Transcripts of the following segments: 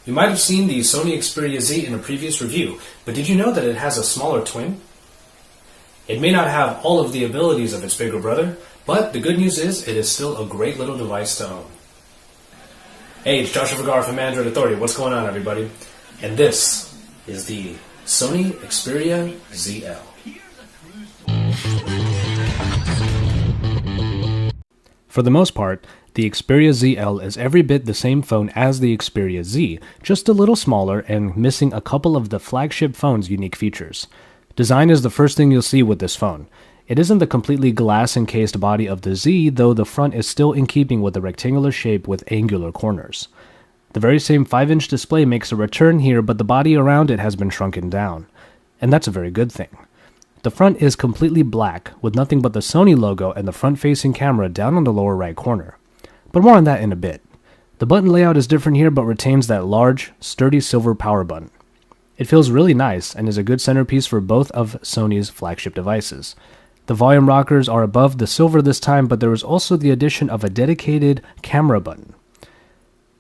You might have seen the Sony Xperia Z in a previous review, but did you know that it has a smaller twin? It may not have all of the abilities of its bigger brother, but the good news is it is still a great little device to own. Hey, it's Joshua Vergara from Android Authority. What's going on, everybody? And this is the Sony Xperia ZL. For the most part, the Xperia ZL is every bit the same phone as the Xperia Z, just a little smaller and missing a couple of the flagship phone's unique features. Design is the first thing you'll see with this phone. It isn't the completely glass-encased body of the Z, though the front is still in keeping with the rectangular shape with angular corners. The very same 5-inch display makes a return here, but the body around it has been shrunken down. And that's a very good thing. The front is completely black, with nothing but the Sony logo and the front-facing camera down on the lower right corner. But more on that in a bit. The button layout is different here, but retains that large, sturdy silver power button. It feels really nice and is a good centerpiece for both of Sony's flagship devices. The volume rockers are above the silver this time, but there is also the addition of a dedicated camera button.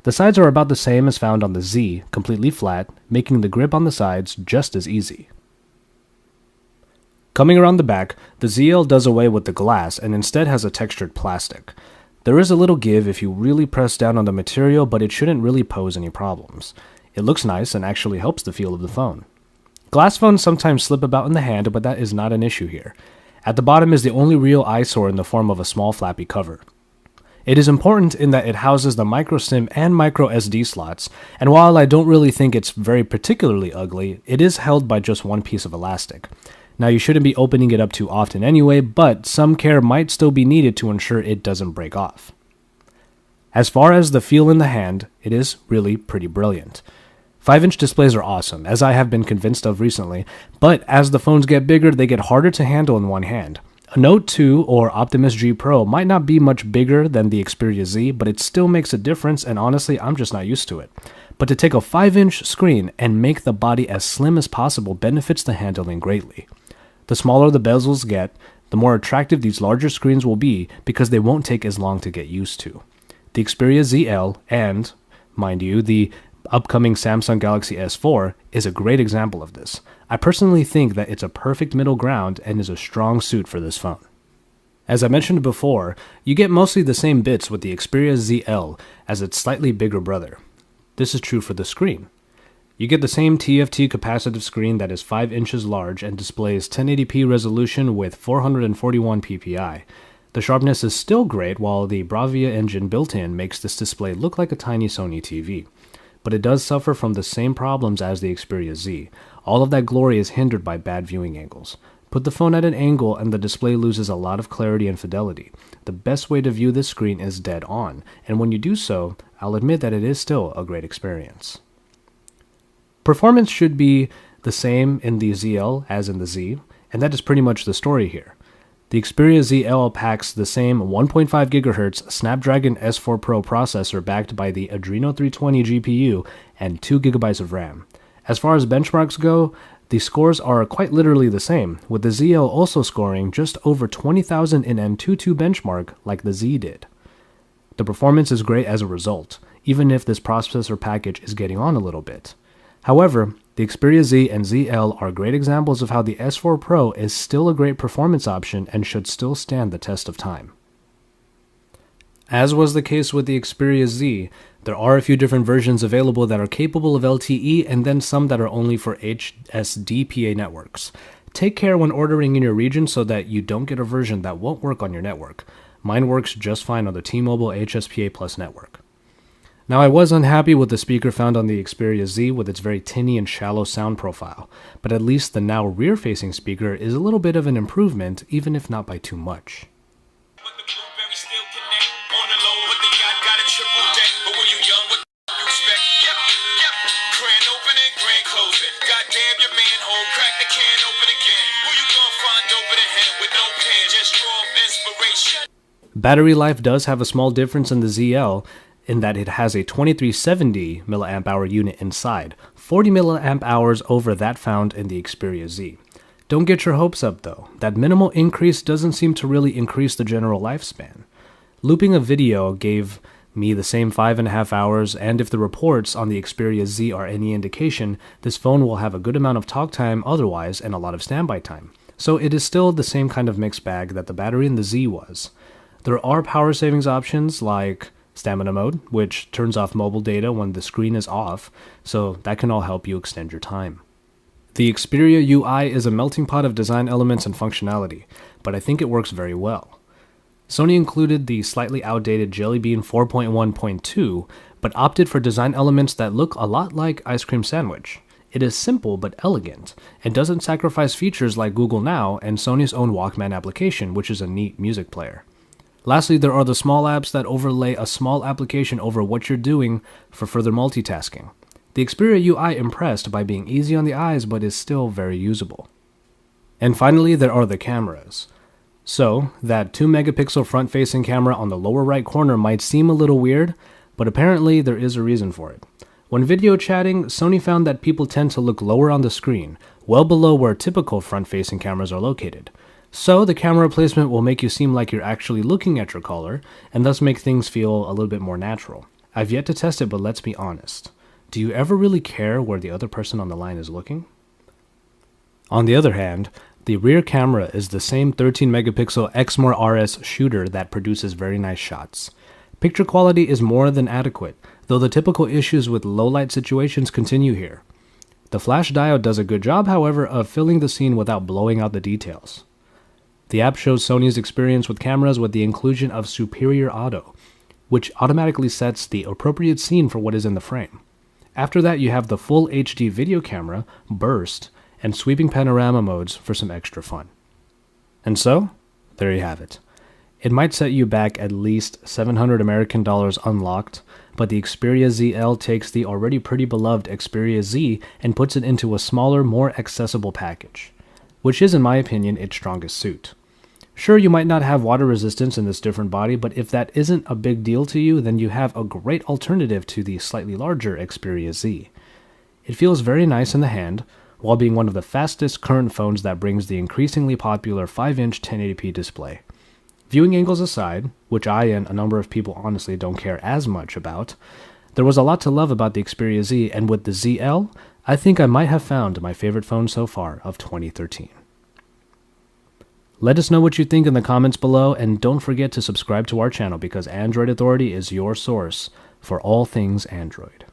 The sides are about the same as found on the Z, completely flat, making the grip on the sides just as easy. Coming around the back, the ZL does away with the glass and instead has a textured plastic. There is a little give if you really press down on the material, but it shouldn't really pose any problems. It looks nice and actually helps the feel of the phone. Glass phones sometimes slip about in the hand, but that is not an issue here. At the bottom is the only real eyesore in the form of a small flappy cover. It is important in that it houses the micro SIM and micro SD slots, and while I don't really think it's very particularly ugly, it is held by just one piece of elastic. Now, you shouldn't be opening it up too often anyway, but some care might still be needed to ensure it doesn't break off. As far as the feel in the hand, it is really pretty brilliant. 5-inch displays are awesome, as I have been convinced of recently, but as the phones get bigger, they get harder to handle in one hand. A Note 2 or Optimus G Pro might not be much bigger than the Xperia Z, but it still makes a difference, and honestly, I'm just not used to it. But to take a 5-inch screen and make the body as slim as possible benefits the handling greatly. The smaller the bezels get, the more attractive these larger screens will be because they won't take as long to get used to. The Xperia ZL and, mind you, the upcoming Samsung Galaxy S4 is a great example of this. I personally think that it's a perfect middle ground and is a strong suit for this phone. As I mentioned before, you get mostly the same bits with the Xperia ZL as its slightly bigger brother. This is true for the screen. You get the same TFT capacitive screen that is 5 inches large and displays 1080p resolution with 441 ppi. The sharpness is still great, while the Bravia engine built-in makes this display look like a tiny Sony TV. But it does suffer from the same problems as the Xperia Z. All of that glory is hindered by bad viewing angles. Put the phone at an angle and the display loses a lot of clarity and fidelity. The best way to view this screen is dead on, and when you do so, I'll admit that it is still a great experience. Performance should be the same in the ZL as in the Z, and that is pretty much the story here. The Xperia ZL packs the same 1.5 GHz Snapdragon S4 Pro processor backed by the Adreno 320 GPU and 2 GB of RAM. As far as benchmarks go, the scores are quite literally the same, with the ZL also scoring just over 20,000 in Antutu benchmark like the Z did. The performance is great as a result, even if this processor package is getting on a little bit. However, the Xperia Z and ZL are great examples of how the S4 Pro is still a great performance option and should still stand the test of time. As was the case with the Xperia Z, there are a few different versions available that are capable of LTE and then some that are only for HSDPA networks. Take care when ordering in your region so that you don't get a version that won't work on your network. Mine works just fine on the T-Mobile HSPA Plus network. Now, I was unhappy with the speaker found on the Xperia Z with its very tinny and shallow sound profile, but at least the now rear-facing speaker is a little bit of an improvement, even if not by too much. Battery life does have a small difference in the ZL, in that it has a 2370 mAh unit inside, 40 mAh over that found in the Xperia Z. Don't get your hopes up though, that minimal increase doesn't seem to really increase the general lifespan. Looping a video gave Me the same 5.5 hours, and if the reports on the Xperia Z are any indication, this phone will have a good amount of talk time otherwise and a lot of standby time. So it is still the same kind of mixed bag that the battery in the Z was. There are power savings options like stamina mode, which turns off mobile data when the screen is off, so that can all help you extend your time. The Xperia UI is a melting pot of design elements and functionality, but I think it works very well. Sony included the slightly outdated Jelly Bean 4.1.2, but opted for design elements that look a lot like Ice Cream Sandwich. It is simple but elegant, and doesn't sacrifice features like Google Now and Sony's own Walkman application, which is a neat music player. Lastly, there are the small apps that overlay a small application over what you're doing for further multitasking. The Xperia UI impressed by being easy on the eyes but is still very usable. And finally, there are the cameras. So, that 2-megapixel front-facing camera on the lower right corner might seem a little weird, but apparently there is a reason for it. When video chatting, Sony found that people tend to look lower on the screen, well below where typical front-facing cameras are located. So, the camera placement will make you seem like you're actually looking at your caller, and thus make things feel a little bit more natural. I've yet to test it, but let's be honest. Do you ever really care where the other person on the line is looking? On the other hand, the rear camera is the same 13-megapixel Exmor RS shooter that produces very nice shots. Picture quality is more than adequate, though the typical issues with low-light situations continue here. The flash diode does a good job, however, of filling the scene without blowing out the details. The app shows Sony's experience with cameras with the inclusion of Superior Auto, which automatically sets the appropriate scene for what is in the frame. After that, you have the full HD video camera, Burst, and sweeping panorama modes for some extra fun. And so, there you have it. It might set you back at least $700 American unlocked, but the Xperia ZL takes the already pretty beloved Xperia Z and puts it into a smaller, more accessible package, which is, in my opinion, its strongest suit. Sure, you might not have water resistance in this different body, but if that isn't a big deal to you, then you have a great alternative to the slightly larger Xperia Z. It feels very nice in the hand, while being one of the fastest current phones that brings the increasingly popular 5-inch 1080p display. Viewing angles aside, which I and a number of people honestly don't care as much about, there was a lot to love about the Xperia Z, and with the ZL, I think I might have found my favorite phone so far of 2013. Let us know what you think in the comments below, and don't forget to subscribe to our channel because Android Authority is your source for all things Android.